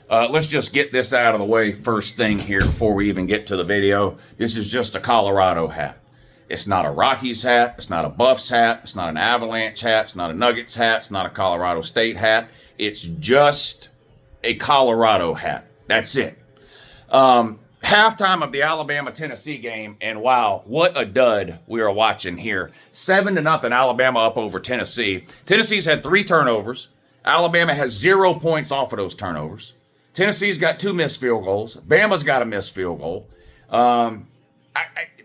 Let's just get this out of the way first thing here before we even get to the video. This is just a Colorado hat. It's not a Rockies hat. It's not a Buffs hat. It's not an Avalanche hat. It's not a Nuggets hat. It's not a Colorado State hat. It's just a Colorado hat. That's it. Halftime of the Alabama-Tennessee game, and wow, what a dud we are watching here. 7-0, Alabama up over Tennessee. Tennessee's had 3 turnovers. Alabama has 0 points off of those turnovers. Tennessee's got 2 missed field goals. Bama's got a missed field goal.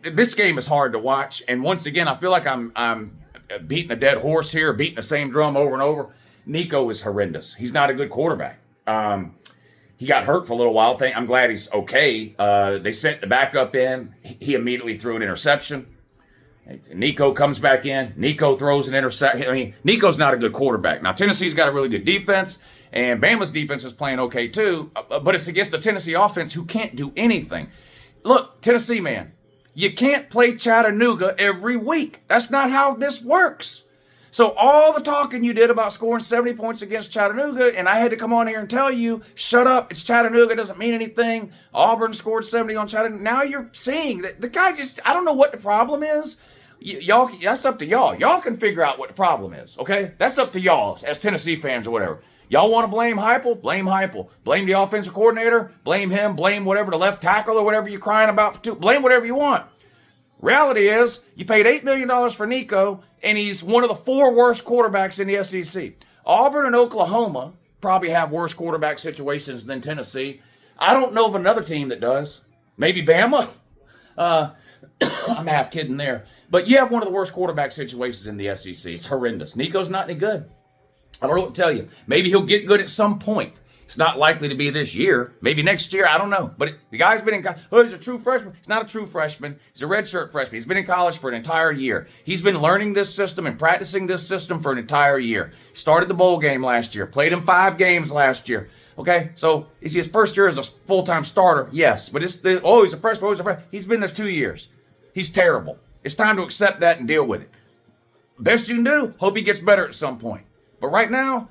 This game is hard to watch, and once again, I feel like I'm beating a dead horse here, beating the same drum over and over. Nico is horrendous. He's not a good quarterback. He got hurt for a little while. I'm glad he's okay. They sent the backup in. He immediately threw an interception. Nico comes back in. Nico throws an interception. I mean, Nico's not a good quarterback. Now, Tennessee's got a really good defense, and Bama's defense is playing okay too, but it's against the Tennessee offense who can't do anything. Look, Tennessee, man, you can't play Chattanooga every week. That's not how this works. So all the talking you did about scoring 70 points against Chattanooga, and I had to come on here and tell you, shut up, it's Chattanooga, it doesn't mean anything. Auburn scored 70 on Chattanooga. Now you're seeing that the guy just, I don't know what the problem is. Y'all, that's up to y'all. Y'all can figure out what the problem is, okay? That's up to y'all as Tennessee fans or whatever. Y'all want to blame Heupel? Blame Heupel. Blame the offensive coordinator? Blame him. Blame whatever, the left tackle or whatever you're crying about. Blame whatever you want. Reality is, you paid $8 million for Nico, and he's one of the 4 worst quarterbacks in the SEC. Auburn and Oklahoma probably have worse quarterback situations than Tennessee. I don't know of another team that does. Maybe Bama? I'm half kidding there. But you have one of the worst quarterback situations in the SEC. It's horrendous. Nico's not any good. I don't know what to tell you. Maybe he'll get good at some point. It's not likely to be this year. Maybe next year. I don't know. But the guy's been in college. Oh, he's a true freshman. He's not a true freshman. He's a redshirt freshman. He's been in college for an entire year. He's been learning this system and practicing this system for an entire year. Started the bowl game last year. Played in 5 games last year. Okay, so is he his first year as a full-time starter? Yes. But he's a freshman. He's been there 2 years. He's terrible. It's time to accept that and deal with it. Best you can do, hope he gets better at some point. But right now,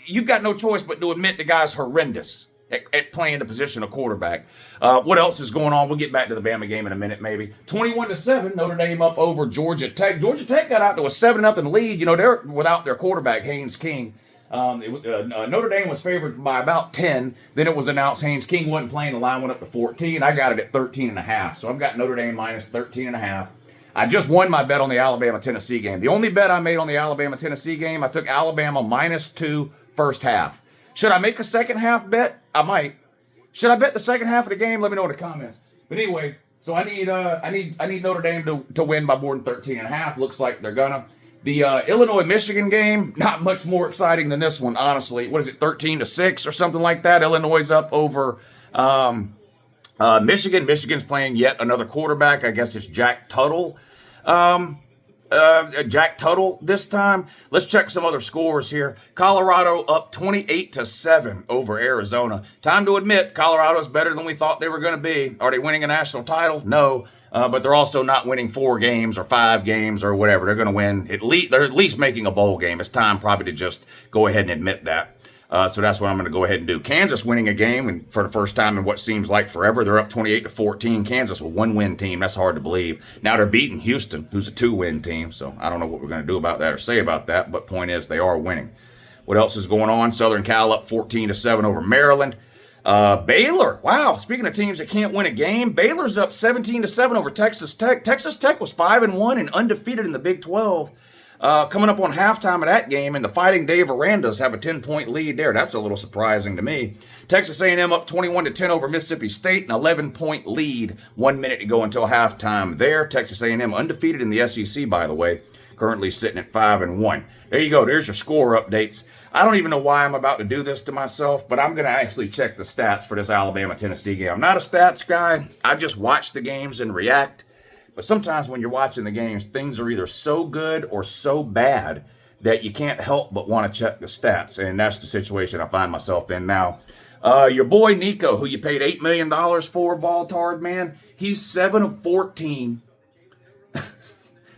you've got no choice but to admit the guy's horrendous at playing the position of quarterback. What else is going on? We'll get back to the Bama game in a minute, maybe. 21-7, Notre Dame up over Georgia Tech. Georgia Tech got out to a 7-0 lead. You know, they're without their quarterback, Haynes King. Notre Dame was favored by about 10. Then it was announced Haynes King wasn't playing. The line went up to 14. I got it at 13.5. So I've got Notre Dame minus 13.5. I just won my bet on the Alabama-Tennessee game. The only bet I made on the Alabama-Tennessee game, I took Alabama -2 first half. Should I make a second half bet? I might. Should I bet the second half of the game? Let me know in the comments. But anyway, so I need Notre Dame to win by more than 13.5. Looks like they're gonna. The Illinois-Michigan game, not much more exciting than this one, honestly. What is it, 13-6 or something like that? Illinois is up over Michigan. Michigan's playing yet another quarterback. I guess it's Jack Tuttle. Jack Tuttle this time. Let's check some other scores here. Colorado up 28-7 over Arizona. Time to admit, Colorado's better than we thought they were going to be. Are they winning a national title? No. But they're also not winning 4 games or 5 games or whatever. They're going to win they're at least making a bowl game. It's time probably to just go ahead and admit that. So that's what I'm going to go ahead and do. Kansas winning a game, and for the first time in what seems like forever, they're up 28-14. Kansas, a 1-win team. That's hard to believe. Now they're beating Houston, who's a 2-win team. So I don't know what we're going to do about that or say about that. But point is, they are winning. What else is going on? Southern Cal up 14-7 over Maryland. Baylor. Wow. Speaking of teams that can't win a game, Baylor's up 17-7 over Texas Tech. Texas Tech was 5-1 and undefeated in the Big 12. Coming up on halftime of that game, and the Fighting Dave Arandas have a 10-point lead there. That's a little surprising to me. Texas A&M up 21-10 over Mississippi State, an 11-point lead. 1 minute to go until halftime there. Texas A&M undefeated in the SEC, by the way, currently sitting at 5-1. There you go. There's your score updates. I don't even know why I'm about to do this to myself, but I'm going to actually check the stats for this Alabama-Tennessee game. I'm not a stats guy. I just watch the games and react. But sometimes when you're watching the games, things are either so good or so bad that you can't help but want to check the stats. And that's the situation I find myself in now. Your boy Nico, who you paid $8 million for, Voltard, man, he's 7 of 14.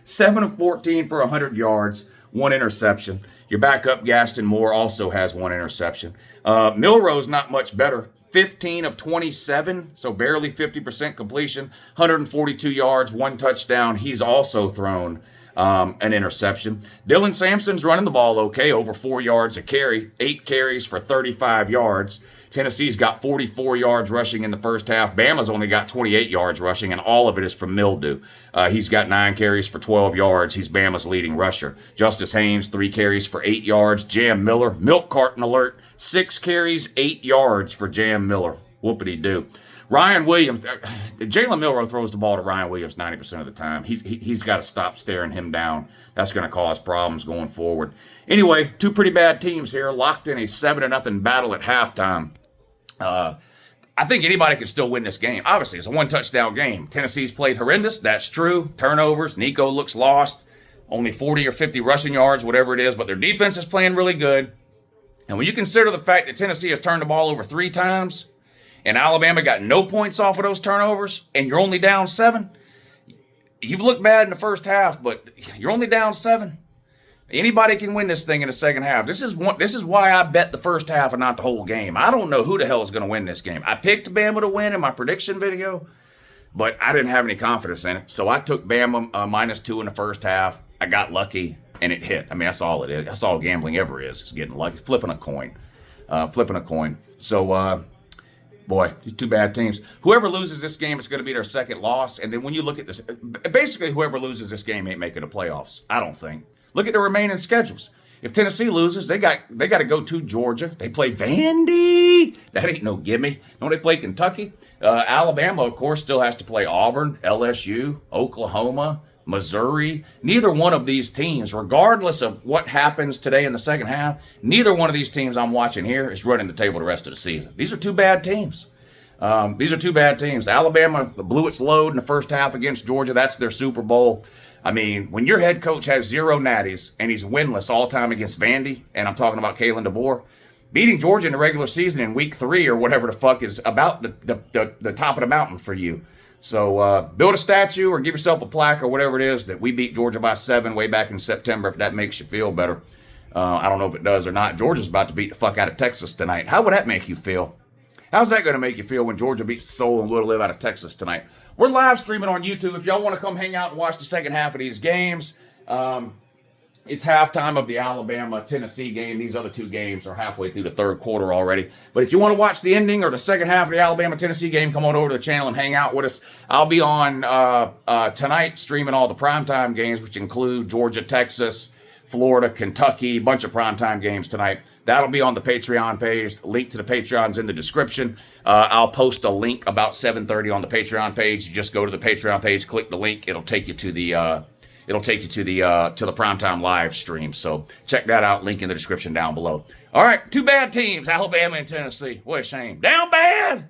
7 of 14 for 100 yards, 1 interception. Your backup, Gaston Moore, also has 1 interception. Milroe's not much better. 15 of 27, so barely 50% completion, 142 yards, 1 touchdown. He's also thrown an interception. Dylan Sampson's running the ball okay, over 4 yards a carry, 8 carries for 35 yards. Tennessee's got 44 yards rushing in the first half. Bama's only got 28 yards rushing, and all of it is from Mildew. He's got 9 carries for 12 yards. He's Bama's leading rusher. Justice Haynes, 3 carries for 8 yards. Jam Miller, milk carton alert, 6 carries, 8 yards for Jam Miller. Whoopity-doo. Ryan Williams, Jalen Milroe throws the ball to Ryan Williams 90% of the time. He's got to stop staring him down. That's going to cause problems going forward. Anyway, 2 pretty bad teams here, locked in a 7-0 battle at halftime. I think anybody can still win this game. Obviously, it's a 1-touchdown game. Tennessee's played horrendous. That's true. Turnovers. Nico looks lost. Only 40 or 50 rushing yards, whatever it is. But their defense is playing really good. And when you consider the fact that Tennessee has turned the ball over 3 times, and Alabama got no points off of those turnovers, and you're only down 7, you've looked bad in the first half, but you're only down 7. Anybody can win this thing in the second half. This is why I bet the first half and not the whole game. I don't know who the hell is going to win this game. I picked Bama to win in my prediction video, but I didn't have any confidence in it. So I took Bama -2 in the first half. I got lucky, and it hit. I mean, that's all it is. That's all gambling ever is getting lucky. Flipping a coin. So, boy, these 2 bad teams. Whoever loses this game is going to be their second loss. And then when you look at this, basically whoever loses this game ain't making the playoffs, I don't think. Look at the remaining schedules. If Tennessee loses, they got to go to Georgia. They play Vandy. That ain't no gimme. No, they play Kentucky. Alabama, of course, still has to play Auburn, LSU, Oklahoma, Missouri. Neither one of these teams, regardless of what happens today in the second half, neither one of these teams I'm watching here is running the table the rest of the season. These are 2 bad teams. Alabama blew its load in the first half against Georgia. That's their Super Bowl. I mean, when your head coach has 0 natties and he's winless all time against Vandy, and I'm talking about Kalen DeBoer, beating Georgia in the regular season in week 3 or whatever the fuck is about the top of the mountain for you. So build a statue or give yourself a plaque or whatever it is that we beat Georgia by 7 way back in September if that makes you feel better. I don't know if it does or not. Georgia's about to beat the fuck out of Texas tonight. How would that make you feel? How's that going to make you feel when Georgia beats the soul and will live out of Texas tonight? We're live streaming on YouTube. If y'all want to come hang out and watch the second half of these games, it's halftime of the Alabama-Tennessee game. These other 2 games are halfway through the third quarter already. But if you want to watch the ending or the second half of the Alabama-Tennessee game, come on over to the channel and hang out with us. I'll be on tonight streaming all the primetime games, which include Georgia, Texas, Florida, Kentucky, bunch of primetime games tonight. That'll be on the Patreon page. Link to the Patreon's in the description. I'll post a link about 7:30 on the Patreon page. You just go to the Patreon page, click the link. It'll take you to the primetime live stream. So check that out. Link in the description down below. All right, 2 bad teams, Alabama and Tennessee. What a shame. Down bad.